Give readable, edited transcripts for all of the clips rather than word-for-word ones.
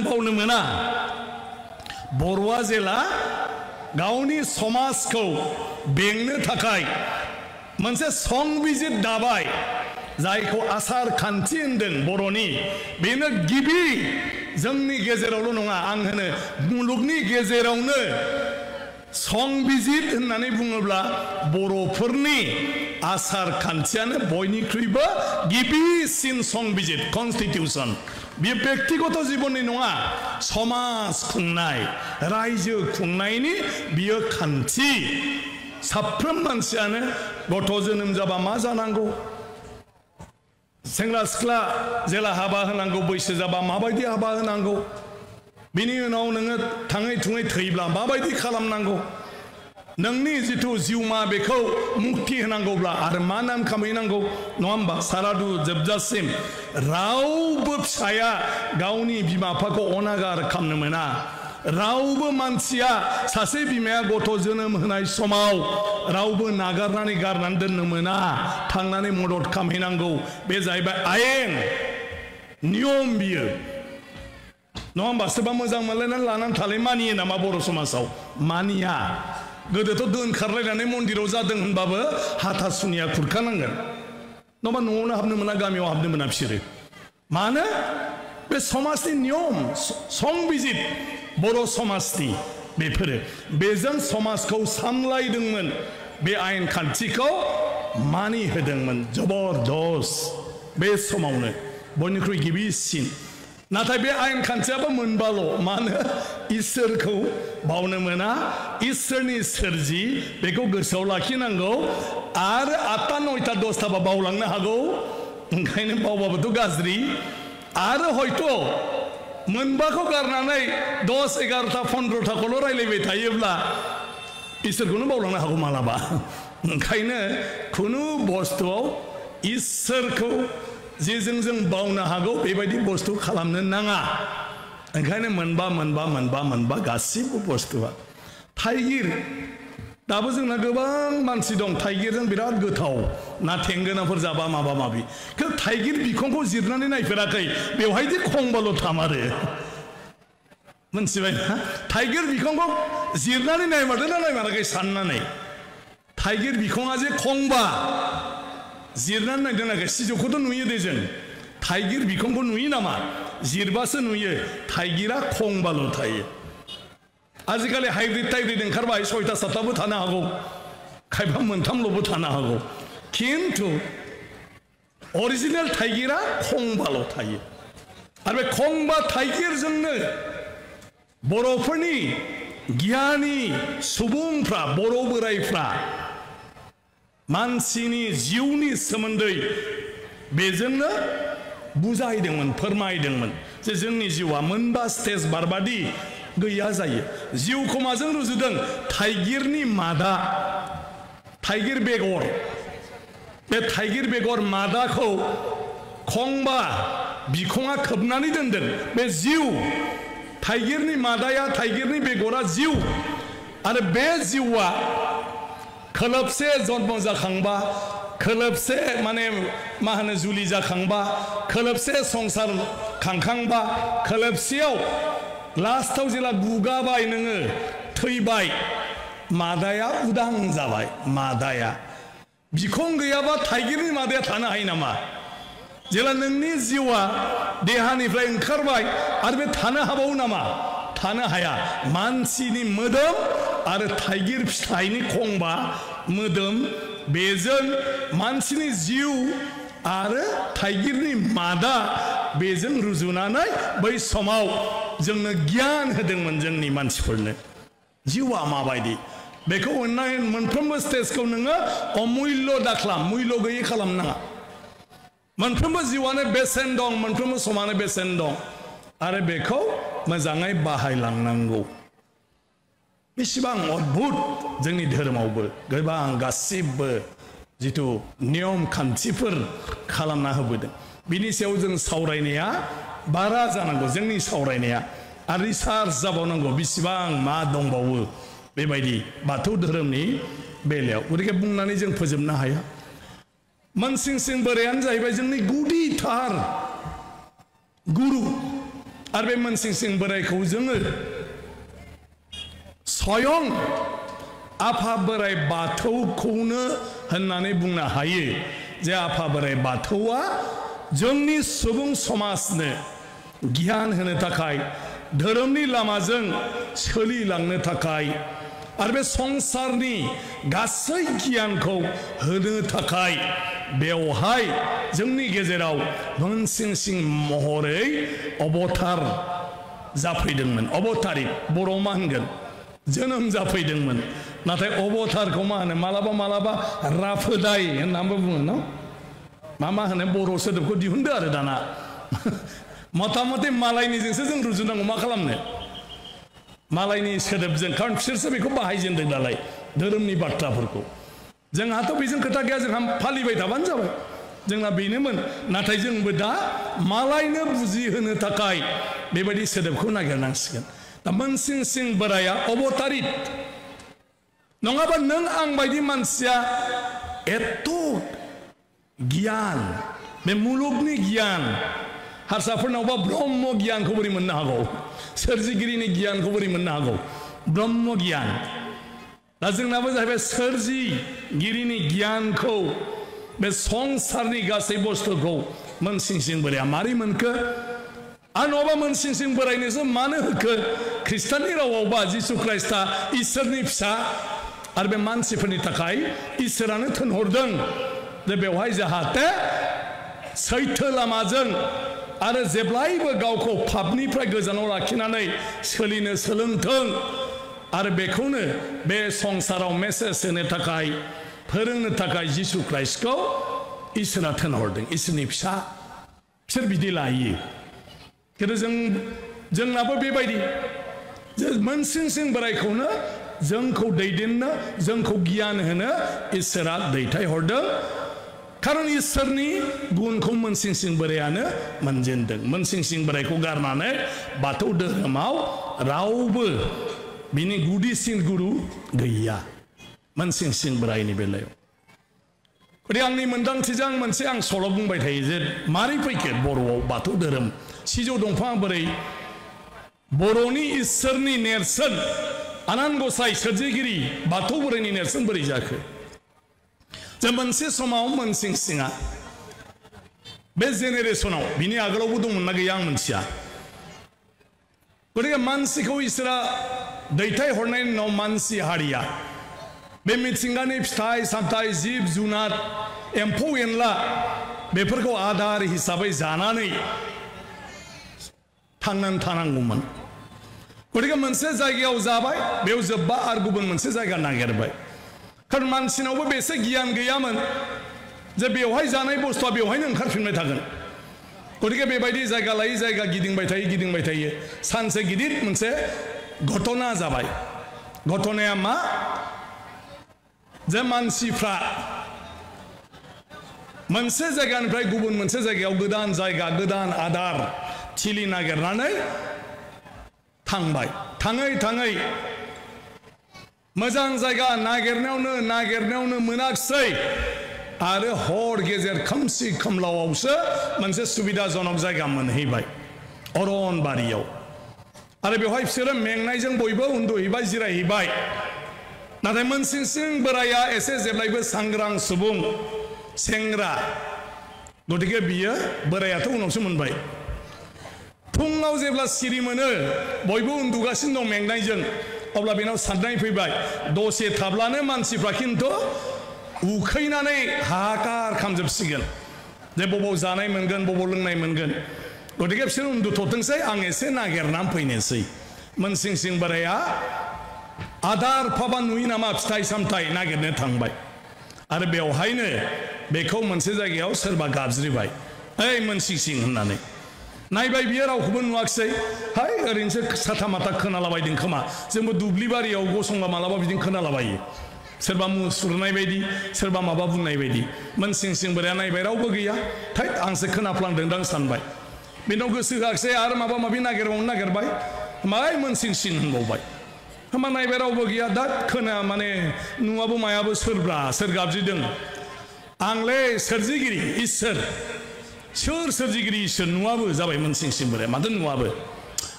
बावनो मोना बर'आ जेला गावनि समाजखौ बेंनो थाखाय मोनसे संबिजिर दाबाय जायखौ आसार खान्थि होनदों बर'नि बेनो गिबि जोंनि गेजेरावल' नङा आं होनो मुलुगनि गेजेरावनो संबिजिर होननानै बुङोब्ला बर'फोरनि आसार खान्थियानो बयनिख्रुइबो गिबिसिन संबिजिर कन्स्टिटिउसन बे व्यक्तिगत जिबननि नङा समाज खुंनाय रायजो खुंनायनि बियो खान्थि साफ्रोम मानसियानो गथ' जोनोम जाबा मा जानांगौ सेंग्रा सिख्ला जेला हाबा होनांगौ बैसो जाबा माबायदि हाबा होनांगौ बिनि उनाव नोङो थाङै थुङै थैब्ला माबायदि खालामनांगौ नोंनि जिथु जिउमा बेखौ मुक्ति होनांगौब्ला आरो मा नाम खामायनांगौ नङा होमबा सारादु जोबजासिम रावबो फिसाया गावनि बिमा बिफाखौ अनागार खालामनो मोना रावबो मानसिया सासे बिमाया गथ' जोनोम होनाय समाव रावबो नागारनानै गारनानै दोननो मोना थांनानै मदद खालामहैनांगौ बे जाहैबाय आयेन नियम बियो नङा होमबा सोरबा मोजां मोनलायनानै लानानै थालाय मानियो नामा बर' समाजाव मानिया गोदोथ' दोनखारलायनानै मन्दिराव जादों होनबाबो हाथासुनिया खुरखानांगोन नङाबा न'आवनो हाबनो मोना गामियाव हाबनो मोना बिसोरो मानो बे समाजनि नियम संबिजिर बर' समाजनि बेफोरो बेजों समाजखौ सामलायदोंमोन बे आयेन खान्थिखौ मानिहोदोंमोन जबरदस्त बे समावनो बयनिख्रुइ गिबिसिन नाथाय बे आयेन खान्थियाबो मोनबाल' मानो इसोरखौ बावनो मोना इसोरनि सोरजि बेखौ गोसोआव लाखिनांगौ आरो 8टा 9टा 10टाबा बावलांनो हागौ ओंखायनो बावबाबोथ' गाज्रि आरो हयथ' मोनबाखौ गारनानै 10 11टा 15टाखौल' रायलायबाय थायोब्ला इसोरखौनो बावलांनो हागौ मालाबा ओंखायनो खुनु बुस्थुआव इसोरखौ जेजों जों बावनो हागौ बेबायदि बुस्थु खालामनो नाङा ओंखायनो मोनबा गासिबो बुस्थुआ थाइगिर दाबो जोंना गोबां मानसि दं थाइगिरजों बिराद गोथाव ना थेंगोनाफोर जाबा माबा माबि खिन्थु थाइगिर बिखंखौ जिरनानै नायफेराखै बेवहायदि खंबाल' थामारो मोनथिबाय ना थाइगिर बिखंखौ जिरनानै नायमारदों ना नायमाराखै साननानै थाइगिर बिखङा जे खंबा जिरनानै नायदों नायखै सिजौखौथ' नुयो दे जों थाइगिर बिखंखौ नुयो नामा जिरबासो नुयो थाइगिरा खंबाल' थायो आजिखालि हाइब्रिद टाइब्रिद ओंखारबाय 6टा 7टाबो थानो हागौ खायफा मोनथामल'बो थानो हागौ खिन्थु अरिजिनेल थाइगिरा खंबाल' थायो आरो बे खंबा थाइगिरजोंनो बर'फोरनि गियानि सुबुंफ्रा बर' बोराइफ्रा मानसिनि जिउनि सोमोन्दै बेजोंनो बुजायदोंमोन फोरमायदोंमोन जे जोंनि जिउआ मोनबा स्टेज बारबादि गैया जायो जिउखौ माजों रुजुदों थाइगिरनि मादा थाइगिर बेगर बे थाइगिर बेगर मादाखौ खंबा बिखङा खोबनानै दोनदों बे जिउ थाइगिरनि मादाया थाइगिरनि बेगरा जिउ आरो बे जिउआ खोलोबसे जन्म जाखांबा खोलोबसे माने मा होनो जुलि जाखांबा खोलोबसे संसार खांखांबा खोलोबसेयाव लास्टाव जेला गुगाबाय नोङो थैबाय मादाया उदां जाबाय मादाया बिखं गैयाबा थाइगिरनि मादाया थानो हायो नामा जेला नोंनि जिउआ देहानिफ्राय ओंखारबाय आरो बे थानो हाबावो नामा थानो हाया मानसिनि मोदोम आरो थाइगिर फिथाइनि खंबा मोदोम बेजों मानसिनि जिउ आरो थाइगिरनि मादा बेजों रुजुनानै बै समाव जोंनो गियान होदोंमोन जोंनि मानसिफोरनो जिउआ माबायदि बेखौ मोनफ्रोमबो स्टेजखौ नोङो अमुल्य दाख्लाम मुल्य गैयै खालामनाङा मोनफ्रोमबो जिउआनो बेसेन दं मोनफ्रोमबो समानो बेसेन दं आरो बेखौ मोजाङै बाहायलांनांगौ बेसेबां अद्भुत जोंनि धोरोमावबो गोबां गासिबो जिथु नियम खान्थिफोर खालामना होबोदों बिनि सायाव जों सावरायनाया बारा जानांगौ जोंनि सावरायनाया आरो रिसार्च जाबावनांगौ बेसेबां मा दंबावो बेबायदि बाथौ धोरोमनि बेलायाव गतिके बुंनानै जों फोजोबनो हाया मोनसिं सिं बोरायानो जाहैबाय जोंनि गुदिथार गुरु आरो बे मोनसिंसिं बोराइखौ जोङो स्वयं आफा बोराइ बाथौखौनो होननानै बुंनो हायो जे आफा बोराइ बाथौआ जोंनि सुबुं समाजनो गियान होनो थाखाय धोरोमनि लामाजों सोलिलांनो थाखाय आरो बे संसारनि गासै गियानखौ होनो थाखाय बेवहाय जोंनि गेजेराव मोनसिंसिं महरै अबतार जाफैदोंमोन अबतारित बर'आव मा होनगोन जोनोम जाफैदोंमोन नाथाय अबतारखौ मा होनो मालाबा मालाबा राफोदाय होननानैबो बुङो न मा होनो बर' सोदोबखौ दिहुनदो आरो दाना मथा मथि मालायनिजोंसो जों रुजुनांगौ मा खालामनो मालायनि सोदोबजों खारन बिसोरसो बेखौ बाहायजेनदों नालाय धोरोमनि बाथ्राफोरखौ जोंहाथ' बेजों खोथा गैया जोंहा फालिबाय थाबानो जाबाय जोंना बेनोमोन नाथाय जोंबो दा मालायनो बुजिहोनो थाखाय बेबायदि सोदोबखौ नागिरनांसिगोन दा मोनसिंसिं बोराया अबतारित नङाबा नों आं बायदि मानसिया एथ' गियान बे मुलुगनि गियान हारसाफोरनावबा ब्रह्म गियानखौ बोरै मोननो हागौ सोरजिगिरिनि गियानखौ बोरै मोननो हागौ ब्रह्म गियान दा जोंनाबो जाहैबाय सोरजिगिरिनि गियानखौ बे संसारनि गासै बुस्थुखौ मोनसिंसिं बोराया मारै मोनखो आरो नङाबा मोनसिंसिं बोरायनोसो मानो होखो ख्रिस्टाननि रावावबा जिसु ख्राइस्टआ इसोरनि फिसा आरो बे मानसिफोरनि थाखाय इसोरानो थिनहरदों जे बेवहाय जाहाथे सैथो लामाजों आरो जेब्लायबो गावखौ पापनिफ्राय गोजानाव लाखिनानै सोलिनो सोलोंथों आरो बेखौनो बे संसाराव मेसेज होनो थाखाय फोरोंनो थाखाय जिसु ख्राइस्टखौ इसोरा थिनहरदों इसोरनि फिसा बिसोर बिदि लायो खिन्थु जोंनाबो बेबायदि मोनसिंसिं बोराइखौनो जोंखौ दैदेननो जोंखौ गियान होनो इसोरा दैथायहरदों खारन इसोरनि गुनखौ मोनसिंसिं बोरायानो मोनजेनदों मोनसिंसिं बोराइखौ गारनानै बाथौ धोरोमाव रावबो बिनि गुदिसिन गुरु गैया मोनसिंसिं बोराइनि बेलायाव गतिके आंनि मोनदांथिजों मोनसे आं सल' बुंबाय थायो जे मारै फैखो बर'आव बाथौ धोरोम सिजौ दंफाङा बोरै बर'नि इसोरनि नेरसोन आनान गसाइ सोरजिगिरि बाथौ बोराइनि नेरसोन बोरै जाखो जे मोनसे समाव मोनसिंसिङा बे जेनेरेसनाव बिनि आगोलावबो दंमोन ना गैया आं मिथिया गतिके मानसिखौ इसोरा दैथायहरनायनि उनाव मानसि हारिया बे मिथिंगानि फिथाइ सामथाइ जिब जुनार एम्फौ एनला बेफोरखौ आदार हिसाबै जानानै थांनानै थानांगौमोन गतिके मोनसे जायगायाव जाबाय बेयाव जोब्बा आरो गुबुन मोनसे जायगा नागिरबाय खारन मानसिनावबो बेसे गियान गैयामोन जे बेवहाय जानाय बुस्थुआ बेवहायनो ओंखारफिनबाय थागोन गतिके बेबायदि जायगा लायै जायगा गिदिंबाय थायो सानसे गिदिर मोनसे घटना जाबाय घटनाया मा जे मानसिफ्रा मोनसे जायगानिफ्राय गुबुन मोनसे जायगायाव गोदान जायगा गोदान आदार थिलि नागिरनानै थांबाय थाङै मोजां जायगा नागिरनायावनो मोनाखिसै आरो हर गेजेर खोमसि खोमलावावसो मोनसे सुबिदाजनक जायगा मोनहैबाय अरनबारियाव आरो बेवहाय बिसोरो मेंनायजों बयबो उन्दुहैबाय जिरायहैबाय नाथाय मोनसिंसिं बोराया एसे जेब्लायबो सांग्रां सुबुं सेंग्रा गतिके बियो बोरायाथ' उनावसो मोनबाय फुङाव जेब्ला सिरि मोनो बयबो उन्दुगासिनो दं मेंनायजों अब्ला बेनाव साननाय फैबाय दसे थाब्लानो मानसिफ्रा खिन्थु उखैनानै हाहाकार खालामजोबसिगोन जे बबाव जानाय मोनगोन बबाव लोंनाय मोनगोन गतिके बिसोर उन्दुथ'थोंसै आं एसे नागिरनानै फैनोसै मोनसिंसिं बोराया आदार फाबा नुयो नामा फिथाइ सामथाइ नागिरनो थांबाय आरो बेवहायनो बेखौ मोनसे जायगायाव सोरबा गाबज्रिबाय ओइ मोनसिंसिं होननानै नायबाय बियो रावखौबो नुवाखिसै हाय ओरैनोसो साथा माथा खोनालाबायदों खोमा जोंबो दुब्लि बारियाव गसंबा मालाबा बिदिनो खोनालाबायो सोरबा मुसुरनाय बायदि सोरबा माबा बुंनाय बायदि मोनसिंसिं बोराया नायबाय रावबो गैया थैद आंसो खोनाफ्लांदोंदां सानबाय बेनाव गोसो होआखिसै आरो माबा माबि नागिरबाय माय मोनसिंसिं होनबावबाय होमबा नायबाय रावबो गैया दा माने नुवाबो मायाबो सोर गाबज्रिदों आंले सोरजिगिरि इसोर सोर सोरजिगिरि इसोर नुवाबो जाबाय मोनसिंसिं बोराया माथो नुवाबो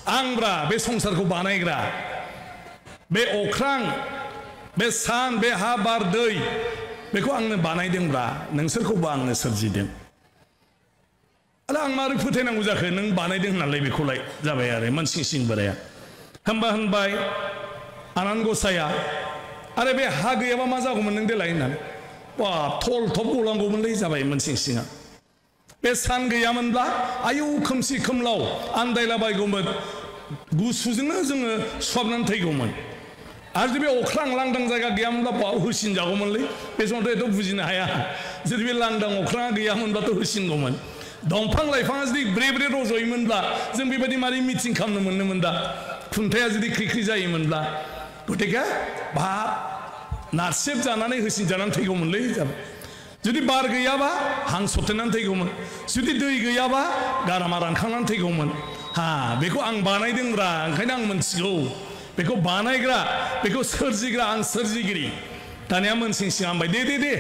आंब्रा बे संसारखौ बानायग्रा बे अख्रां बे सान बे हा बार दै बेखौ आंनो बानायदोंब्रा नोंसोरखौबो आंनो सोरजिदों आरो आं मारै फोथायनांगौ जाखो नों बानायदों होननानै बेखौलाय जाबाय आरो मोनसिं सिं बोराया होनबाय आनान गसाया आरो बे हा गैयाबा मा जागौमोन नों देलाय होननानै बा थल थब गलांगौमोनलै जाबाय मोनसिं सिङा बे सान गैयामोनब्ला आयौ खोमसि खोमलाव आन्दायलाबायगौमोन गुसुजोंनो जोङो सुहाबनानै थैगौमोन आरो जुदि बे अख्रां लांदां जायगा गैयामोनब्ला बाव होसिनजागौमोनलै बे समावथ' एथ' बुजिनो हाया जुदि बे लांदां अख्राङा गैयामोनब्लाथ' होसिनगौमोन दंफां लाइफाङा जुदि ब्रे ब्रे रज'योमोनब्ला जों बेबायदि मारै मिटिं खालामनो मोनोमोन दा खुन्थाया जुदि ख्रिख्रि जायोमोनब्ला गतिके बाब नारसेब जानानै होसिनजानानै थैगौमोनलै जाबाय जुदि बार गैयाबा हां सरथेनानै थैगौमोन जुदि दै गैयाबा गारामा रानखांनानै थैगौमोन हा बेखौ आं बानायदोंब्रा ओंखायनो आं मोनथिगौ बेखौ बानायग्रा बेखौ सोरजिग्रा आं सोरजिगिरि दानिया मोनसिं सिं हामबाय दे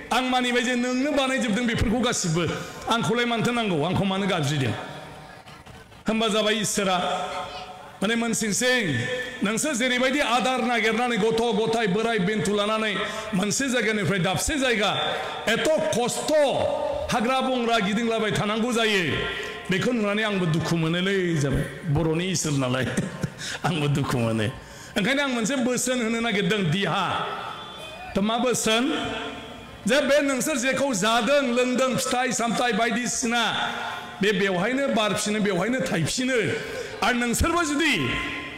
आं मानिबाय जे नोंनो बानायजोबदों बेफोरखौ गासिबो आंखौलाय मानोथो नांगौ आंखौ मानो गाबज्रिदों होनबा जाबाय इसोरा माने मोनसिं सिं नोंसोर जेरैबायदि आदार नागिरनानै गथ' गथाय बोराय बेन्थु लानानै मोनसे जायगानिफ्राय दाबसे जायगा एथ' खस्थ' हाग्रा बंग्रा गिदिंलाबाय थानांगौ जायो बेखौ नुनानै आंबो दुखु मोनोलै जाबाय बर'नि इसोर नालाय आंबो दुखु मोनो ओंखायनो आं मोनसे बोसोन होनो नागिरदों दिहा थ' मा बोसोन जे बे नोंसोर जेखौ जादों लोंदों फिथाइ सामथाइ बायदिसिना बेवहायनो बारफिनो बेवहायनो थायफिनो आरो नोंसोरबो जुदि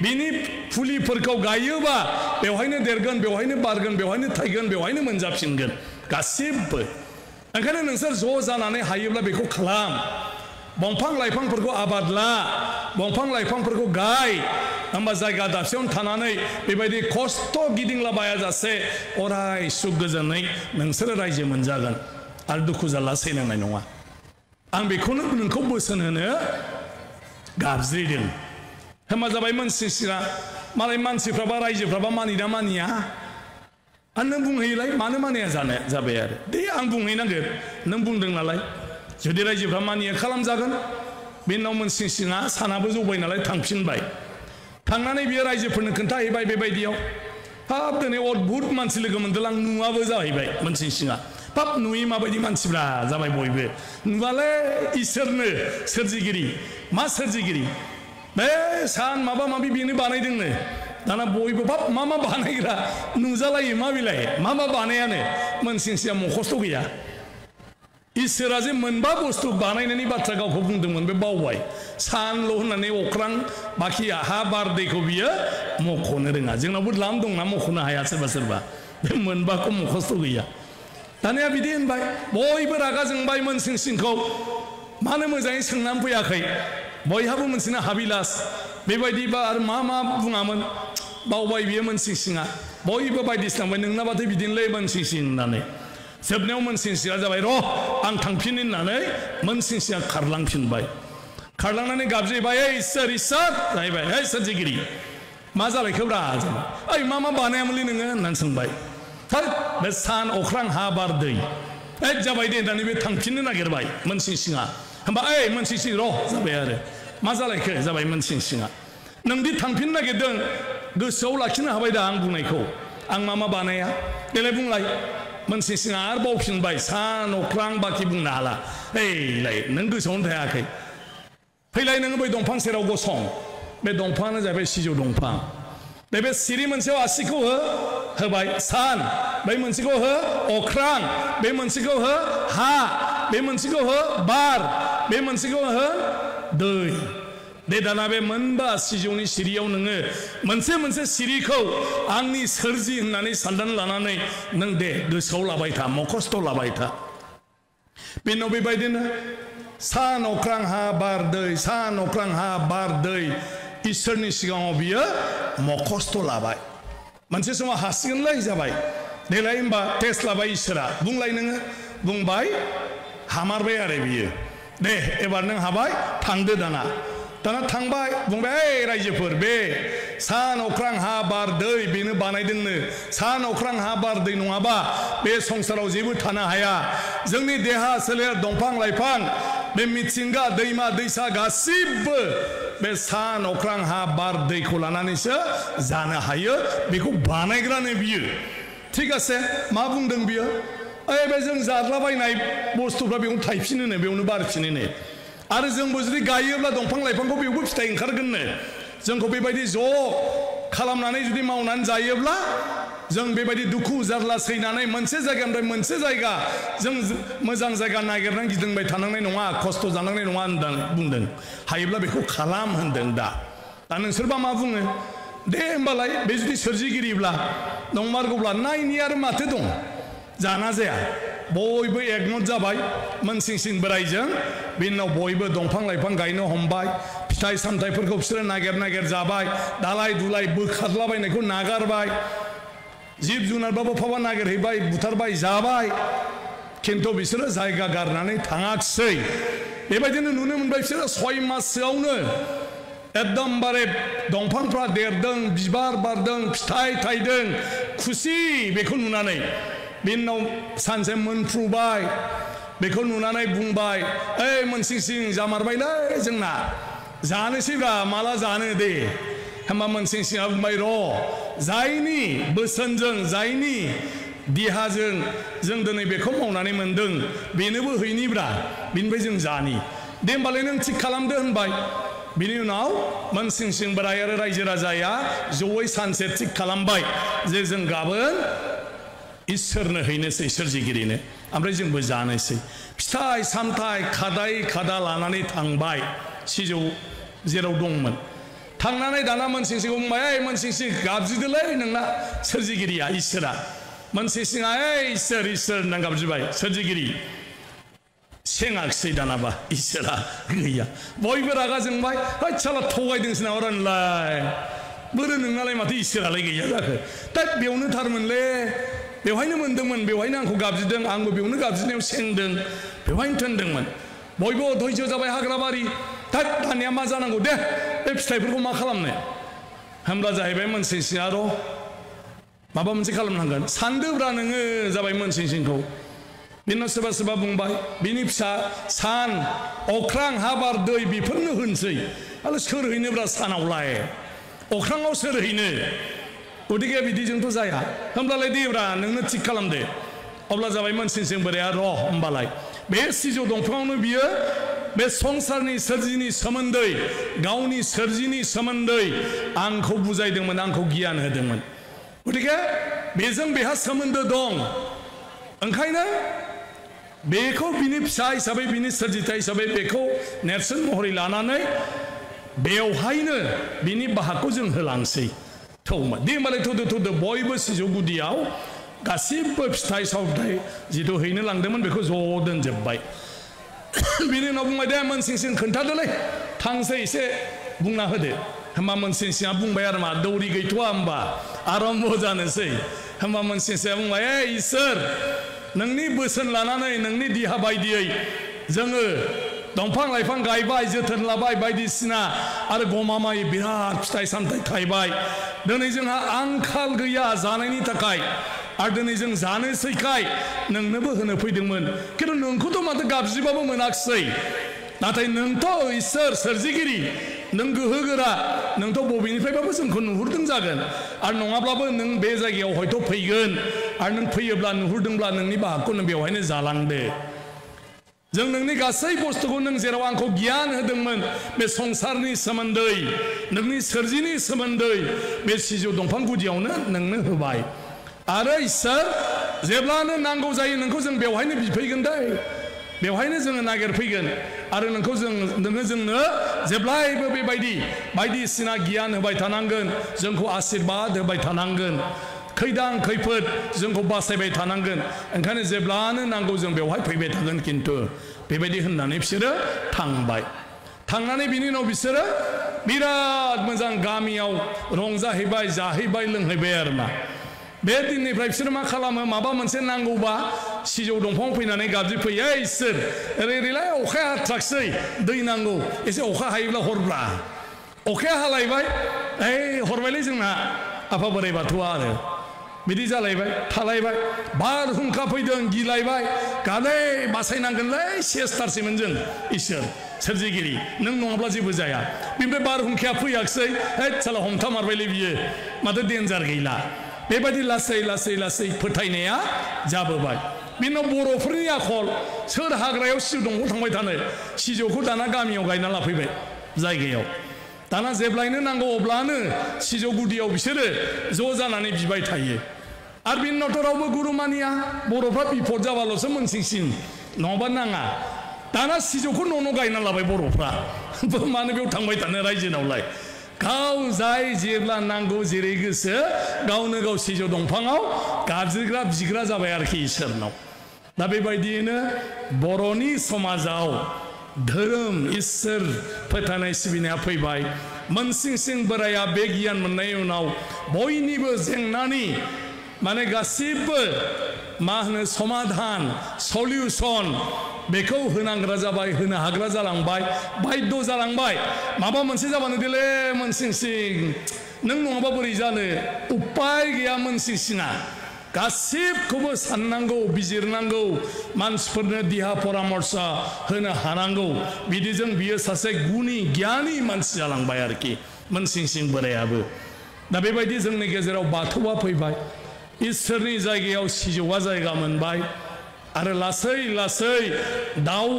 बिनि फुलिफोरखौ गायोबा बेवहायनो देरगोन बेवहायनो बारगोन बेवहायनो थायगोन बेवहायनो मोनजाफिनगोन गासिबो ओंखायनो नोंसोर ज' जानानै हायोब्ला बेखौ खालाम दंफां लाइफांफोरखौ आबाद ला दंफां लाइफांफोरखौ गाय होमबा जायगा दाबसेयावनो थानानै बेबायदि खस्थ' गिदिंलाबायाजासे अराय सुख गोजोनै नोंसोरो रायजो मोनजागोन आरो दुखु जारला सैनांनाय नङा आं बेखौनो नोंखौ बोसोन होनो गाबज्रिदों होमबा जाबाय मोनसिं सिङा मालाय मानसिफ्राबा रायजोफ्राबा मानिना मानिया आरो नों बुंहैलाय मानो मानिया जानो जाबाय आरो दे आं बुंहैनांगोन नों बुंदों नालाय जुदि रायजोफ्रा मानिया खालामजागोन बे उनाव मोनसिं सिङा सानाबो जौबाय नालाय थांफिनबाय थांनानै बियो रायजोफोरनो खोन्थाहैबाय बेबायदियाव हाब दिनै अद्भुत मानसि लोगो मोनदों आं नुवाबो जाहैबाय मोनसिं सिङा पाप नुयै माबायदि मानसिफ्रा जाबाय बयबो नुबालाय इसोरनो सोरजिगिरि मा सोरजिगिरि बे सान माबा माबि बेनो बानायदोंनो दाना बयबो बाप मा बानायग्रा नुजालायो मा बिलाय मा बानायानो मोनसिं सिङा मखस्थ' गैया इसोरा जे मोनबा बुस्थु बानायनायनि बाथ्रा गावखौ बुंदोंमोन बे बावबाय सानल' होननानै अख्रां बाखि हा बार दैखौ बियो मख'नो रोङा जोंनावबो द्लाम दंना मख'नो हाया सोरबा सोरबा बे मोनबाखौ मखस्थ' गैया दानिया बिदि होनबाय बयबो रागा जोंबाय मोनसिं सिंखौ मानो मोजाङै सोंनानै फैयाखै बयहाबो मोनसेनो हाबिलास बेबायदिबा आरो मा बुङामोन बावबाय बियो मोनसिं सिङा बयबो बायदिसिना बुंबाय नोंनाबाथाय बिदिनोलै मोनसिं सिं होननानै जोबनायाव मोनसिं सिङा जाबाय र' आं थांफिन होननानै मोनसिं सिङा खारलांफिनबाय खारलांनानै गाबज्रिबाय इसोर जाहैबाय हे सोरजिगिरि मा जालायखोब्रा ओइ मा बानायामोनलै नोङो होननानै सोंबाय थार बे सान अख्रां हा बार दै जाबाय दे होननानै बे थांफिननो नागिरबाय मोनसिं सिङा होमबा ओइ मोनसिं सिं र' जाबाय आरो मा जालायखो जाबाय मोनसिं सिङा नोंदि थांफिननो नागिरदों गोसोआव लाखिनो हाबाय दा आं बुंनायखौ आं मा बानाया देलाय बुंलाय मोनसिं सिङा आरो बावफिनबाय सान अख्रां बाखि बुंनो हाला ओइलाय नों गोसोआवनो थायाखै फैलाय नोङो बै दंफां सेराव गसं बे दंफाङानो जाबाय सिजौ दंफां बे सिरि मोनसेयाव आसिखौ होबाय सान बै मोनसेखौ हो अख्रां बे मोनसेखौ हो हा बे मोनसेखौ हो बार बे मोनसेखौ हो दै दे दाना बे मोनबा सिजौनि सिरियाव नोङो मोनसे मोनसे सिरिखौ आंनि सोरजि होननानै साननानै लानानै नों दे गोसोआव लाबाय था मखस्थ' लाबाय था बे उनाव बेबायदिनो सान अख्रां हा बार दै सान अख्रां हा बार दै इसोरनि सिगाङाव बियो मखस्थ' लाबाय मोनसे समाव हासिगोनलै जाबाय देलाय होमबा टेस्ट लाबाय इसोरा बुंलाय नोङो बुंबाय हामारबाय आरो बियो दे एबार नों हाबाय थांदो दाना थांबाय बुंबाय ओइ रायजोफोर बे सान अख्रां हा बार दै बेनो बानायदोंनो सान अख्रां हा बार दै नङाबा बे संसाराव जेबो थानो हाया जोंनि देहा सोलेर दंफां लाइफां बे मिथिंगा दैमा दैसा गासिबो बे सान अख्रां हा बार दैखौ लानानैसो जानो हायो बेखौ बानायग्रानो बियो ठीक आसे मा बुंदों बियो ओइ बे जों जाद्लाबायनाय बुस्थुफ्रा बेयावनो थायफिनोनो बेयावनो बारफिनोनो आरो जोंबो जुदि गायोब्ला दंफां लाइफांखौ बेयावबो फिथाइ ओंखारगोननो जोंखौ बेबायदि ज' खालामनानै जुदि मावनानै जायोब्ला जों बेबायदि दुखु जारला सैनानै मोनसे जायगानिफ्राय मोनसे जायगा जों मोजां जायगा नागिरनानै गिदिंबाय थानांनाय नङा खस्थ' जानांनाय नङा होनदों बुंदों हायोब्ला बेखौ खालाम होनदों दा नोंसोरबा मा बुङो दे होमबालाय बे जुदि सोरजिगिरिब्ला नंमारगौब्ला नायनि आरो माथो दं जाना जाया बयबो एकमत जाबाय मोनसिंसिं बोराइजों बिनि उनाव बयबो दंफां लाइफां गायनो हमबाय फिथाइ सामथाइफोरखौ बिसोरो नागिर नागिर जाबाय दालाय दुलाय बोखारलाबायनायखौ नागारबाय जिब जुनारबाबो फावा नागिरहैबाय बुथारबाय जाबाय खिन्थु बिसोरो जायगा गारनानै थाङाखिसै बेबायदिनो नुनो मोनबाय बिसोरो 6 माससोआवनो एकदमबारे दंफांफ्रा देरदों बिबार बारदों फिथाइ थाइदों खुसि बेखौ नुनानै बिनि उनाव सानसे मोनफ्रुबाय बेखौ नुनानै बुंबाय ओइ मोनसिंसिं जामारबायलै जोंना जानोसैब्रा माला जानो दे होमबा मोनसिंसिंआ बुंबाय र' जायनि बोसोनजों जायनि देहाजों जों दिनै बेखौ मावनानै मोनदों बेनोबो हैनिब्रा बिनिफ्राय जों जानि दे होमबालाय नों थिग खालामदो होनबाय बिनि उनाव मोनसिंसिं बोराइ आरो रायजो राजाया जयै सानसे थिग खालामबाय जे जों गाबोन इसोरनो हैनोसै सोरजिगिरिनो ओमफ्राय जोंबो जानोसै फिथाइ सामथाइ खादाय खादा लानानै थांबाय सिजौ जेराव दंमोन थांनानै दाना मोनसिंसिंखौ बुंबाय ओइ मोनसिंसिं गाबज्रिदोलै नोंना सोरजिगिरिया इसोरा मोनसिंसिंआ ओइ इसोर इसोर होनना गाबज्रिबाय सोरजिगिरि सेङाखिसै दानाबा इसोरा गैया बयबो रागा जोंबाय होद साला थगायदोंसो नामा रानलाय बोरो नोंनालाय माथो इसोरालाय गैया जाखो दा बेयावनो थारमोनलै बेवहायनो मोनदोंमोन बेवहायनो आंखौ गाबज्रिदों आंबो बेयावनो गाबज्रिनायाव सेंदों बेवहायनो थोनदोंमोन बयबो धैर्य जाबाय हाग्राबारि दा दानिया मा जानांगौ दे बे फिथाइफोरखौ मा खालामनो होमब्ला जाहैबाय मोनसिंसिंआ र' माबा मोनसे खालामनांगोन सानदोब्रा नोङो जाबाय मोनसिंसिंखौ बिनि उनाव सोरबा सोरबा बुंबाय बिनि फिसा सान अख्रां हा बार दै बेफोरनो होनसै आरो सोर हैनोब्रा सानावलाय अख्राङाव सोर हैनो गतिके बिदिजोंथ' जाया होमब्लालाय देब्रा नोंनो थिग खालामदो अब्ला जाबाय मोनसिंसिं बोराया र' होमबालाय बे सिजौ दंफाङावनो बियो बे संसारनि सोरजिनि सोमोन्दै गावनि सोरजिनि सोमोन्दै आंखौ बुजायदोंमोन आंखौ गियान होदोंमोन गतिके बेजों बेहा सोमोन्दो दं ओंखायनो बेखौ बिनि फिसा हिसाबै बिनि सोरजिथाय हिसाबै बेखौ नेरसोन महरै लानानै बेवहायनो बिनि बाहागखौ जों होलांसै थौमोन दे होमबालाय थौदो बयबो सिजौ गुदियाव गासिबो फिथाइ सामथाइ जिथु हैनो लांदोंमोन बेखौ ज' दोनजोब्बाय बिनि उनाव बुंबाय दे मोनसिंसिं खोन्थादोलै थांसै एसे बुंना होदो होमबा मोनसिंसिंआ बुंबाय आरो मा दौरि गैथ'वा होमबा आरम्भ जानोसै होमबा मोनसिंसिंआ बुंबाय ए इसोर नोंनि बोसोन लानानै नोंनि देहा बायदियै जोङो दंफां लाइफां गायबाय जोथोन लाबाय बायदिसिना आरो गमामायै बिराद फिथाइ सामथाइ थायबाय दिनै जोंहा आंखाल गैया जानायनि थाखाय आरो दिनै जों जानोसैखाय नोंनोबो होनो फैदोंमोन खिन्थु नोंखौथ' माथो गाबज्रिबाबो मोनाखिसै नाथाय नोंथ' इसोर सोरजिगिरि नों गोहोगोरा नोंथ' बबेनिफ्रायबाबो जोंखौ नुहुरदों जागोन आरो नङाब्लाबो नों बे जायगायाव हयथ' फैगोन आरो नों फैयोब्ला नुहुरदोंब्ला नोंनि बाहागखौ नों बेवहायनो जालांदो जों नोंनि गासै बुस्थुखौ नों जेराव आंखौ गियान होदोंमोन बे संसारनि सोमोन्दै नोंनि सोरजिनि सोमोन्दै बे सिजौ दंफां गुदियावनो नोंनो होबाय आरो इसोर जेब्लानो नांगौ जायो नोंखौ जों बेवहायनो बिफैगोन दे बेवहायनो जोङो नागिरफैगोन आरो नोंखौ नोङो जोंनो जेब्लायबो बेबायदि बायदिसिना गियान होबाय थानांगोन जोंखौ आशीर्बाद होबाय थानांगोन खैदां खैफोद जोंखौ बासायबाय थानांगोन ओंखायनो जेब्लानो नांगौ जों बेवहाय फैबाय थागोन खिन्थु बेबायदि होननानै बिसोरो थांबाय थांनानै बिनि उनाव बिसोरो बिराद मोजां गामियाव रंजाहैबाय जाहैबाय लोंहैबाय आरो मा बे दिननिफ्राय बिसोरो मा खालामो माबा मोनसे नांगौबा सिजौ दंफाङाव फैनानै गाबज्रिफैयो इसोर ओरै ओरैलाय अखाया हाथाराखिसै दै नांगौ एसे अखा हायोब्ला हरब्ला अखाया हालायबाय हरबायलै जोंना आफा बोराइ बाथौआ आरो बिदि जालायबाय थालायबाय बारहुंखा फैदों गिलायबाय गानै बासायनांगोनलै सेस्टारसैमोन जों इसोर सोरजिगिरि नों नङाब्ला जेबो जाया बेनिफ्राय बारहुंखाया फैयाखिसै हैद साला हमथामारबायलै बियो माथो डेन्जार गैला बेबायदि लासै लासै लासै फोथायनाया जाबोबाय बिनि उनाव बर'फोरनि आखल सोर हाग्रायाव सिजौ दंफां थांबाय थानो सिजौखौ दाना गामियाव गायना लाफैबाय जायगायाव दाना जेब्लायनो नांगौ अब्लानो सिजौ गुदियाव बिसोरो ज' जानानै बिबाय थायो आरो बिनि उनावथ' रावबो गुरु मानिया बर'फ्रा बिपद जाबाल'सो मोनसिंसिं नङाबा नाङा दाना सिजौखौ न' गायना लाबाय बर'फ्रा मानो बेयाव थांबाय थानो रायजोनावलाय गाव जाय जेब्ला नांगौ जेरै गोसो गावनो गाव सिजौ दंफाङाव गाबज्रिग्रा बिग्रा जाबाय आरोखि इसोरनाव दा बेबायदियैनो बर'नि समाजाव धोरोम इसोर फोथायनाय सिबिनाया फैबाय मोनसिंसिं बोराया बे गियान मोननायनि उनाव बयनिबो जेंनानि माने गासिबो मा होनो समाधान सलिउसन बेखौ होनांग्रा जाबाय होनो हाग्रा जालांबाय बायद' जालांबाय माबा मोनसे जाबानो देले मोनसिंसिं नों नङाबा बोरै जानो उपाय गैया मोनसिंसिङा गासिबखौबो साननांगौ बिजिरनांगौ मानसिफोरनो देहा परामर्श होनो हानांगौ बिदिजों बियो सासे गुनि गियानि मानसि जालांबाय आरोखि मोनसिंसिं बोरायाबो दा बेबायदि जोंनि गेजेराव बाथौआ फैबाय इसोरनि जायगायाव सिजौआ जायगा मोनबाय आरो लासै लासै दाउ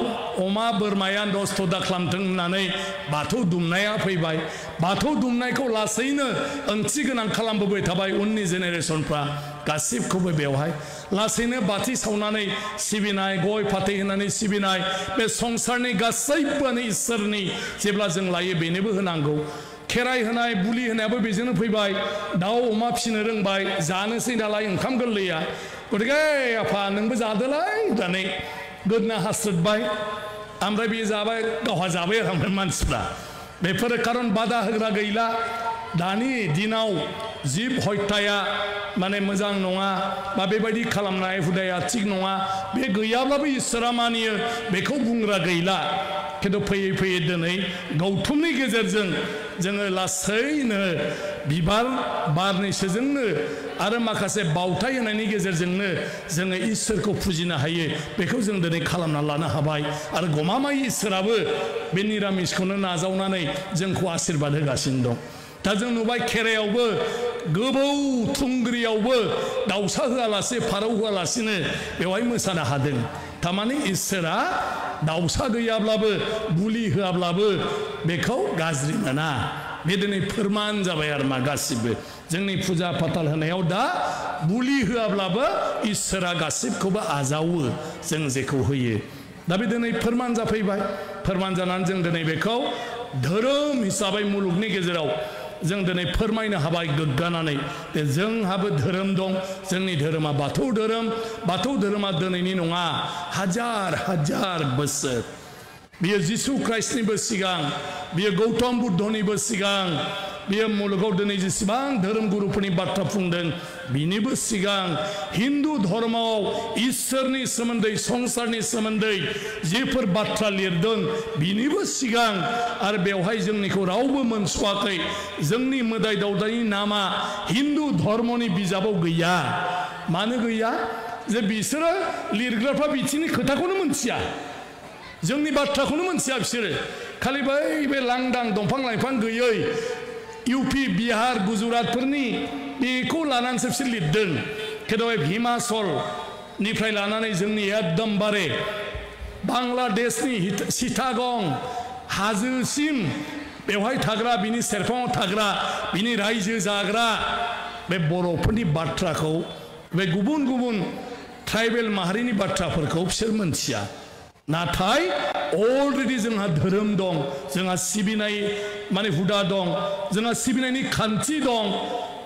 अमा बोरमाया नस्थ' दाखालामथों होननानै बाथौ दुमनाया फैबाय बाथौ दुमनायखौ लासैनो ओंथि गोनां खालामबोबाय थाबाय उननि जेनेरेसनफ्रा गासिबखौबो बेवहाय लासैनो बाथि सावनानै सिबिनाय गय फाथै होनानै सिबिनाय बे संसारनि गासैबोआनो इसोरनि जेब्ला जों लायो बेनोबो होनांगौ खेराइ होनाय बुलि होनायाबो बेजोंनो फैबाय दाउ अमा फिसिनो रोंबाय जानोसै नालाय ओंखाम गोरलैया गतिके आफा नोंबो जादोलाय होननानै गोदना हास्रोदबाय ओमफ्राय बे जाबाय गावहा जाबाय आरो मानसिफ्रा बेफोरो खारन बादा होग्रा गैला दानि दिनाव जिब हत्याया माने मोजां नङा बा बेबायदि खालामनाय हुदाया थिग नङा बे गैयाब्लाबो इसोरा मानियो बेखौ बुंग्रा गैला खिन्थु फैयै फैयै दिनै गौथुमनि गेजेरजों जोङो लासैनो बिबार बारनैसोजोंनो आरो माखासे बावथाय होनायनि गेजेरजोंनो जोङो इसोरखौ फुजिनो हायो बेखौ जों दिनै खालामना लानो हाबाय आरो गमामायै इसोराबो बे निरामिसखौनो नाजावनानै जोंखौ आशीर्बाद होगासिनो दं दा जों नुबाय खेराइयावबो गोबौ थुंग्रियावबो दाउसा होआलासे फारौ होआलासिनो बेवहाय मोसानो हादों थारमाने इसोरा दाउसा गैयाब्लाबो बुलि होआब्लाबो बेखौ गाज्रि मोना बे दिनै फोरमान जाबाय आरो मा गासिबो जोंनि फुजा फाथाल होनायाव दा बुलि होआब्लाबो इसोरा गासिबखौबो आजावो जों जेखौ होयो दा बे दिनै फोरमान जाफैबाय फोरमान जानानै जों दिनै बेखौ धोरोम हिसाबै मुलुगनि गेजेराव जों दिनै फोरमायनो हाबाय गोग्गानानै जोंहाबो धोरोम दं जोंनि धोरोमा बाथौ धोरोमा दिनैनि नङा हाजार हाजार बोसोर बियो जिसु ख्राइस्टनिबो सिगां बियो गौतम बुद्धनिबो सिगां बियो मुलुगाव दिनै जेसेबां धोरोम गुरुफोरनि बाथ्रा बुंदों बिनिबो सिगां हिन्दु धर्मआव इसोरनि सोमोन्दै संसारनि सोमोन्दै जेफोर बाथ्रा लिरदों बिनिबो सिगां आरो बेवहाय जोंनिखौ रावबो मोनस'वाखै जोंनि मोदाय दावदायनि नामा हिन्दु धर्मनि बिजाबाव गैया मानो गैया जे बिसोरो लिरग्राफ्रा बिथिंनि खोथाखौनो मोनथिया जोंनि बाथ्राखौनो मोनथिया बिसोरो खालि बै बे लांदां दंफां लाइफां गैयै इउपि बिहार गुजरातफोरनि बेखौ लानानैसो बिसोर लिरदों खिन्थु हिमाचलनिफ्राय लानानै जोंनि एकदमबारे बांलादेशनि सिटागं हाजोसिम बेवहाय थाग्रा बिनि सेरफाङाव थाग्रा बिनि रायजो जाग्रा बे बर'फोरनि बाथ्राखौ बे गुबुन गुबुन ट्राइबेल माहारिनि बाथ्राफोरखौ बिसोर मोनथिया नाथाय अलरेडि जोंहा धोरोम दं जोंहा सिबिनाय माने हुदा दं जोंहा सिबिनायनि खान्थि दं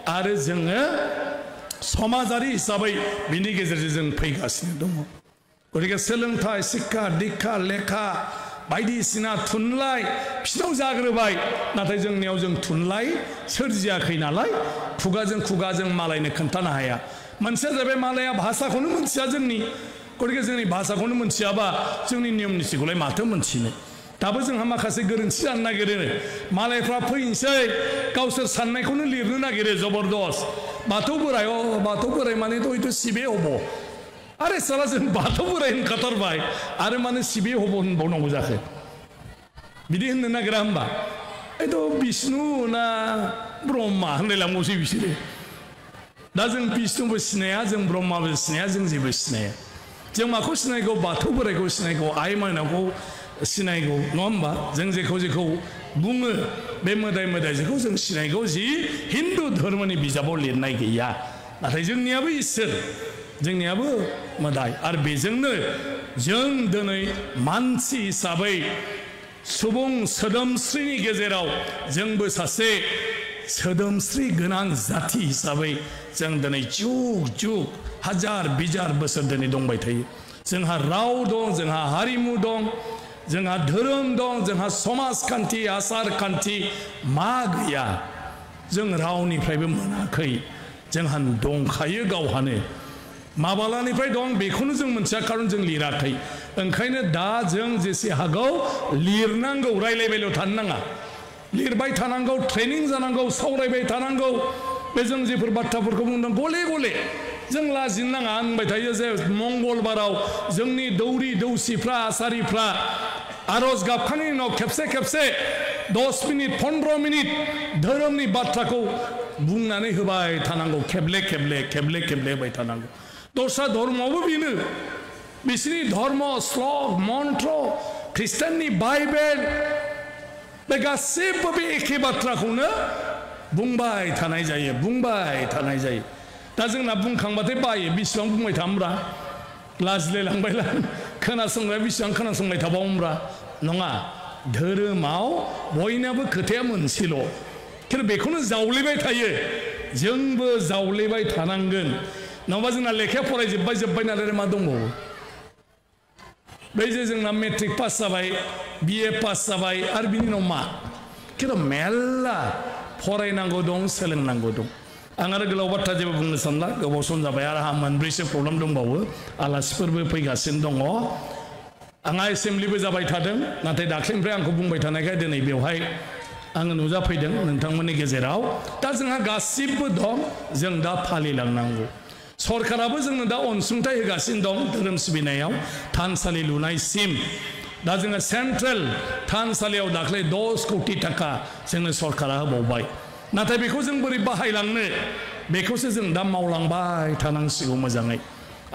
आरो जोङो समाजारि हिसाबै बिनि गेजेरजों जों फैगासिनो दङ गतिके सोलोंथाइ शिक्षा दीक्षा लेखा बायदिसिना थुनलाइ बिसिनाव जाग्रोबाय नाथाय जोंनियाव जों थुनलाइ सोरजियाखै नालाय खुगाजों खुगाजों मालायनो खोन्थानो हाया मोनसेया जाबाय मालाया भाषाखौनो मोनथिया जोंनि गतिके जोंनि भाषाखौनो मोनथियाबा जोंनि नियम नितिखौलाय माथो मोनथिनो दाबो जोंहा माखासे गोरोन्थि जानो नागिरो मालायफ्रा फैनोसै गावसोर साननायखौनो लिरनो नागिरो जबरदस्त बाथौ बोराय बाथौ बोराय माने हयथ' सिबे हब आरे साला जों बाथौ बोराय होनखाथारबाय आरो माने सिबे हब होनबावनांगौ जाखो बिदि होननो नागिरा होमबा एथ' बिष्णु ना ब्रह्मा होनलायलांबावसै बिसोरो दा जों बिष्णुबो सिनाया जों ब्रह्माबो सिनाया जों जेबो सिनाया जों माखौ सिनायगौ बाथौ बोरायखौ सिनायगौ आइ माइनावखौ सिनायगौ नङा होमबा जों जेखौ बुङो बे मोदाय मोदायजोखौ जों सिनायगौ जि हिन्दु धर्मनि बिजाबाव लिरनाय गैया नाथाय जोंनियाबो इसोर जोंनियाबो मोदाय आरो बेजोंनो जों दिनै मानसि हिसाबै सुबुं सोदोमस्रिनि गेजेराव जोंबो सासे सोदोमस्रि गोनां जाति हिसाबै जों दिनै जुग जुग हाजार बिजार बोसोर दिनै दंबाय थायो जोंहा राव दं जोंहा हारिमु दं जोंहा धोरोम दं जोंहा समाजखान्थि आसार खान्थि मा गैया जों रावनिफ्रायबो मोनाखै जोंहा दंखायो गावहानो माबालानिफ्राय दं बेखौनो जों मोनथिया खारन जों लिराखै ओंखायनो दा जों जेसे हागौ लिरनांगौ रायलायबायल' थानो नाङा लिरबाय थानांगौ ट्रेनिं जानांगौ सावरायबाय थानांगौ बे जों जेफोर बाथ्राफोरखौ बुंदों गले गले जों लाजिनो नाङा होनबाय थायो जे मंगलबाराव जोंनि दौरि दौसिफ्रा आसारिफ्रा आरज गाबखांनायनि उनाव खेबसे खेबसे 10 मिनिट 15 मिनिट धोरोमनि बाथ्राखौ बुंनानै होबाय थानांगौ खेबले खेबले खेबले खेबले होबाय थानांगौ दस्रा धर्मआवबो बेनो बिसोरनि धर्म श्लोक मन्त्र ख्रिस्टाननि बाइबेल बे गासिबो बे एखे बाथ्राखौनो बुंबाय थानाय जायो दा जोंना बुंखांबाथाय बायो बेसेबां बुंबाय थामब्रा लाजिलायलांबायला खोनासंग्रा बेसेबां खोनासंबाय थाबावोब्रा नङा धोरोमाव बयनाबो खोथाया मोनसेल' खिन्थु बेखौनो जावलेबाय थायो जोंबो जावलेबाय थानांगोन नङाबा जोंना लेखाया फरायजोब्बाय नालाय मा दंबावो बै जे जोंना मेट्रिक पास जाबाय बिए पास जाबाय आरो बिनि उनाव मा खिन्थु मेल्ला फरायनांगौ दं सोलोंनांगौ दं आं आरो गोलाव बाथ्रा जेबो बुंनो सानला गोबाव सम जाबाय आरो आंहा मोनब्रैसो प्रग्राम दंबावो आलासिफोरबो फैगासिनो दङ आंहा एसेम्ब्लिबो जाबाय थादों नाथाय दाख्लैनिफ्राय आंखौ बुंबाय थानायखाय दिनै बेवहाय आङो नुजाफैदों नोंथांमोननि गेजेराव दा जोंहा गासिबो दं जों दा फालिलांनांगौ सरकाराबो जोंनो दा अनसुंथाइ होगासिनो दं धोरोम सिबिनायाव थानसालि लुनायसिम दा जोङो सेन्ट्रेल थानसालियाव दाख्लै 10 कोटि थाखा जोंनो सरकारा होबावबाय नाथाय बेखौ जों बोरै बाहायलांनो बेखौसो जों दा मावलांबाय थानांसिगौ मोजाङै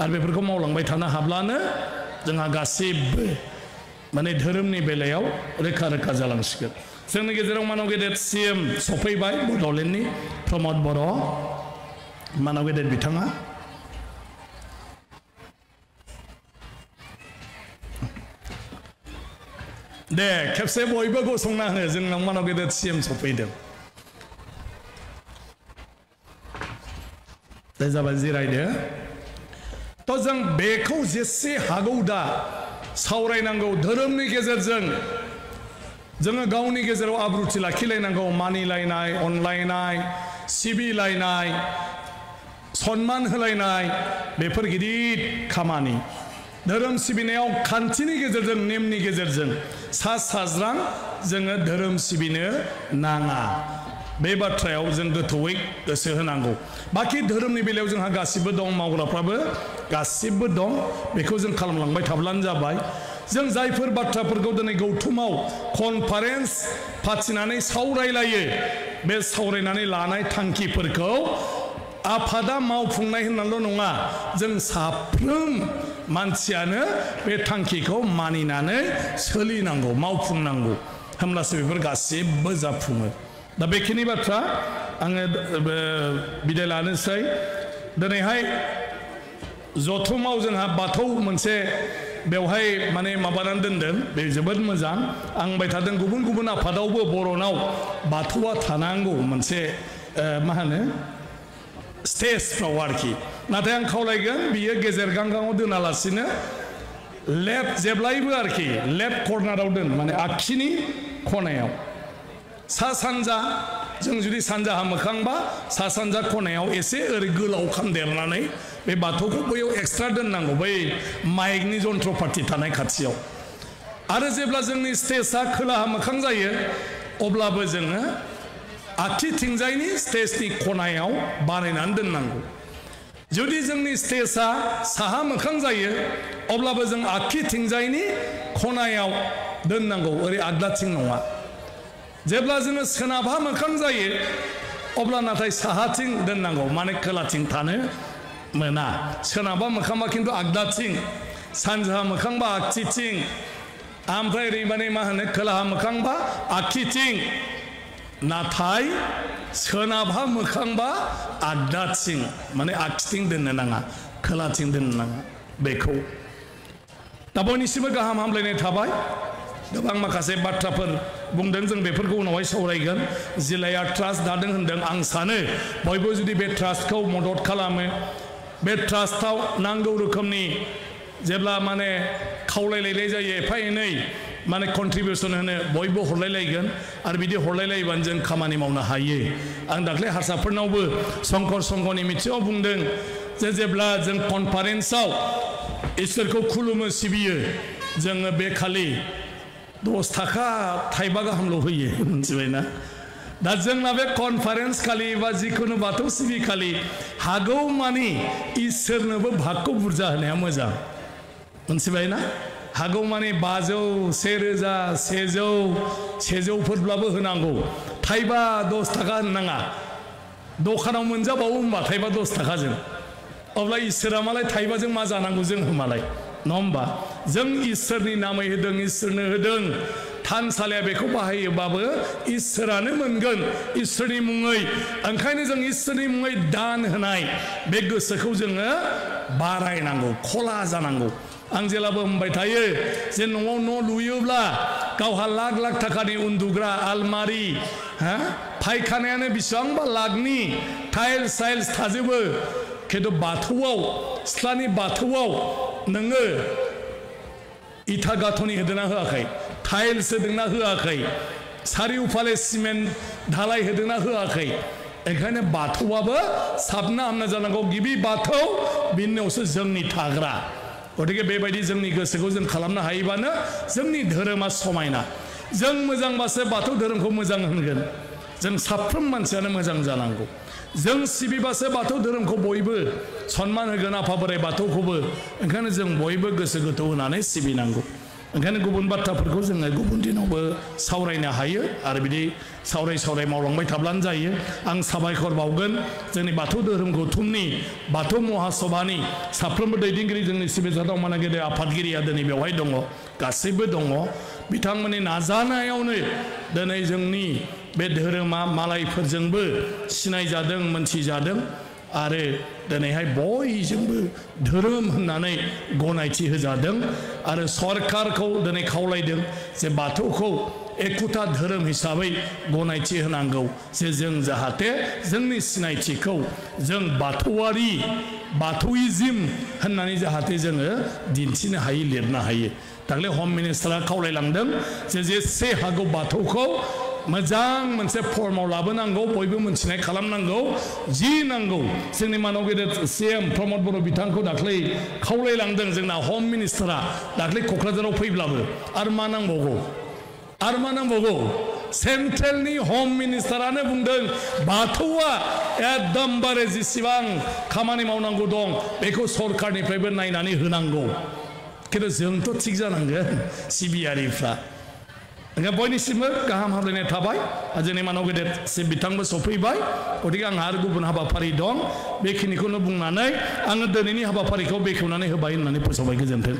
आरो बेफोरखौ मावलांबाय थानो हाब्लानो जोंहा गासिबो माने धोरोमनि बेलायाव रोखा रोखा जालांसिगोन जोंनि गेजेराव मानव गेदेर सिएम सफैबाय बड'लेण्डनि प्रमद बर' मानव गेदेर बिथाङा दे खेबसे बयबो गसंना हो जोंनाव मानव गेदेर सिएम सफैदों दे जाबाय जिरायदो तो जों बेखौ जेसे हागौ दा सावरायनांगौ धोरोमनि गेजेरजों जोङो गावनि गेजेराव आब्रुथि लाखिलायनांगौ मानिलायनाय अनलायनाय सिबिलायनाय सन्मान होलायनाय बेफोर गिदिर खामानि धोरोम सिबिनायाव खान्थिनि गेजेरजों नेमनि गेजेरजों सा साज्रां जोङो धोरोम सिबिनो नाङा बे बाथ्रायाव जों गोथौयै गोसो होनांगौ बाखि धोरोमनि बेलायाव जोंहा गासिबो दं मावग्राफ्राबो गासिबो दं बेखौ जों खालामलांबाय थाब्लानो जाबाय जों जायफोर बाथ्राफोरखौ दिनै गौथुमाव कनफारेन्स फाथिनानै सावरायलायो बे सावरायनानै लानाय थांखिफोरखौ आफादा मावफुंनाय होननाल' नङा जों साफ्रोम मानसियानो बे थांखिखौ मानिनानै सोलिनांगौ मावफुंनांगौ होमब्लासो बेफोर गासिबो जाफुङो दा बेखिनि बाथ्रा आङो बिदाय लानोसै दिनैहाय जथुमाव जोंहा बाथौ मोनसे बेवहाय माने माबानानै दोनदों बे जोबोद मोजां आं बुंबाय थादों गुबुन गुबुन आफादावबो बर'नाव बाथौआ थानांगौ मोनसे मा होनो स्टेजफ्राव आरोखि नाथाय आं खावलायगोन बियो गेजेर गांगाङाव दोनालासिनो लेफ्ट जेब्लायबो आरोखि लेफ्ट कर्नाराव दोन माने आगसिनि खनायाव सा सानजा जों जुदि सानजाहा मोखांबा सा सानजा खनायाव एसे ओरै गोलाव खामदेरनानै बे बाथौखौ बैयाव एक्सट्रा दोननांगौ बै माइकनि जन्थ्रपाति थानाय खाथियाव आरो जेब्ला जोंनि स्टेजआ खोलाहा मोखां जायो अब्लाबो जोङो आखिथिंजायनि स्टेजनि खनायाव बानायनानै दोननांगौ जुदि जोंनि स्टेजआ साहा मोखां जायो अब्लाबो जों आखिथिंजायनि खनायाव दोननांगौ ओरै आगदाथिं नङा जेब्ला जोङो सोनाबहा मोखां जायो अब्ला नाथाय साहाथिं दोननांगौ माने खोलाथिं थानो मोना सोनाबहा मोखांबा खिन्थु आगदाथिं सानजाहा मोखांबा आगसिथिं ओमफ्राय ओरै माने मा होनो खोलाहा मोखांबा आगसिथिं नाथाय सोनाबहा मोखांबा आगदाथिं माने आगसिथिं दोननो नाङा खोलाथिं दोननो नाङा बेखौ दा बयनिसिमबो गाहाम हामलायनाय थाबाय गोबां माखासे बाथ्राफोर बुंदों जों बेफोरखौ उनावहाय सावरायगोन जिल्लाया ट्रास्ट दादों होनदों आं सानो बयबो जुदि बे ट्रास्टखौ मदद खालामो बे ट्रास्टआव नांगौ रोखोमनि जेब्ला माने खावलायलायनाय जायो एफा एनै माने कन्ट्रिबिउसन होनो बयबो हरलायलायगोन आरो बिदि हरलायलायबानो जों खामानि मावनो हायो आं दाख्लै हारसाफोरनावबो संकर संघनि मिथिङाव बुंदों जे जेब्ला जों कनफारेन्सआव इसोरखौ खुलुमो सिबियो जोङो बे खालि 10 थाखा थाइबा गाहामल' होयो मिथिबायना दा जोंना बे कनफारेन्स खालि बा जिखुनु बाथौ सिबि खालि हागौ मानि इसोरनोबो भागखौ बुरजा होनाया मोजां मिथिबायना हागौ मानि 500 1000 100फोरब्लाबो होनांगौ थाइबा 10 थाखा होननाङा दखानाव मोनजाबावो होनबा थाइबा 10 थाखाजों अब्ला इसोरा मालाय थाइबाजों मा जानांगौ जों होमालाय नङा होमबा जों इसोरनि नामै होदों इसोरनो होदों थानसालिया बेखौ बाहायोबाबो इसोरानो मोनगोन इसोरनि मुङै ओंखायनो जों इसोरनि मुङै दान होनाय बे गोसोखौ जोङो बारायनांगौ खला जानांगौ आं जेलाबो होनबाय थायो जे न'आव न' लुयोब्ला गावहा लाख लाख थाखानि उन्दुग्रा आलमारि फायखानायानो बेसेबांबा लाखनि टाइल्स साइल्स थाजोबो खिन्थु बाथौआव सिथ्लानि बाथौआव नोङो इथा गाथनि होदोंना होआखै टाइल्स होदोंना होआखै सारिउफाले सिमेन्ट धालाय होदोंना होआखै ओंखायनो बाथौआबो साबना हामना जानांगौ गिबि बाथौ बिनि उनावसो जोंनि थाग्रा गतिके बेबायदि जोंनि गोसोखौ जों खालामनो हायोबानो जोंनि धोरोमा समायना जों मोजांबासो बाथौ धोरोमखौ मोजां होनगोन जों साफ्रोम मानसियानो मोजां जानांगौ जों सिबिबासो बाथौ धोरोमखौ बयबो सन्मान होगोन आफा बोराइ बाथौखौबो ओंखायनो जों बयबो गोसो गोथौ होनानै सिबिनांगौ ओंखायनो गुबुन बाथ्राफोरखौ जोङो गुबुन दिनावबो सावरायनो हायो आरो बिदि सावराय मावलांबाय थाब्लानो जायो आं साबायखर बावगोन जोंनि बाथौ धोरोम गौथुमनि बाथौ महासभानि साफ्रोमबो दैदेनगिरि जोंनि सिबिजाथाव माने गेदेर आफादगिरिया दिनै बेवहाय दङ गासैबो दङ बिथांमोननि नाजानायावनो दिनै जोंनि बे धोरोमा मालायफोरजोंबो सिनायजादों मोनथिजादों आरो दिनैहाय बयजोंबो धोरोम होननानै गनायथि होजादों आरो सरकारखौ दिनै खावलायदों जे बाथौखौ एकुटा धोरोम हिसाबै गनायथि होनांगौ जे जों जाहाथे जोंनि सिनायथिखौ जों बाथौआरि बाथौइजिम होननानै जाहाथे जोङो दिन्थिनो हायो लिरनो हायो दाख्लै हम मिनिस्टारा खावलायलांदों जे जेसे हागौ बाथौखौ मोजां मोनसे फर्माव लाबोनांगौ बयबो मोनथिनाय खालामनांगौ जि नांगौ जोंनि मानव गेदेर CM प्रमद बर' बिथांखौ दाख्लै खावलायलांदों जोंना हम मिनिस्टारा दाख्लै क'क्राझाराव फैब्लाबो आरो मा नांबावगौ सेन्ट्रेलनि हम मिनिस्टारानो बुंदों बाथौआ एकदमबारे जेसेबां खामानि मावनांगौ दं बेखौ सरकारनिफ्रायबो नायनानै होनांगौ खिन्थु जोंथ' थिग जानांगोन सिबियारिफ्रा बयनिसिमबो गाहाम हामलायनाय थाबाय जोंनि मानव गेदेर बिथांबो सफैबाय गतिके आंहा आरो गुबुन हाबाफारि दं बेखिनिखौनो बुंनानै आङो दिनैनि हाबाफारिखौ बेखेवनानै होबाय होननानै फोसावबाय गोजोन्थों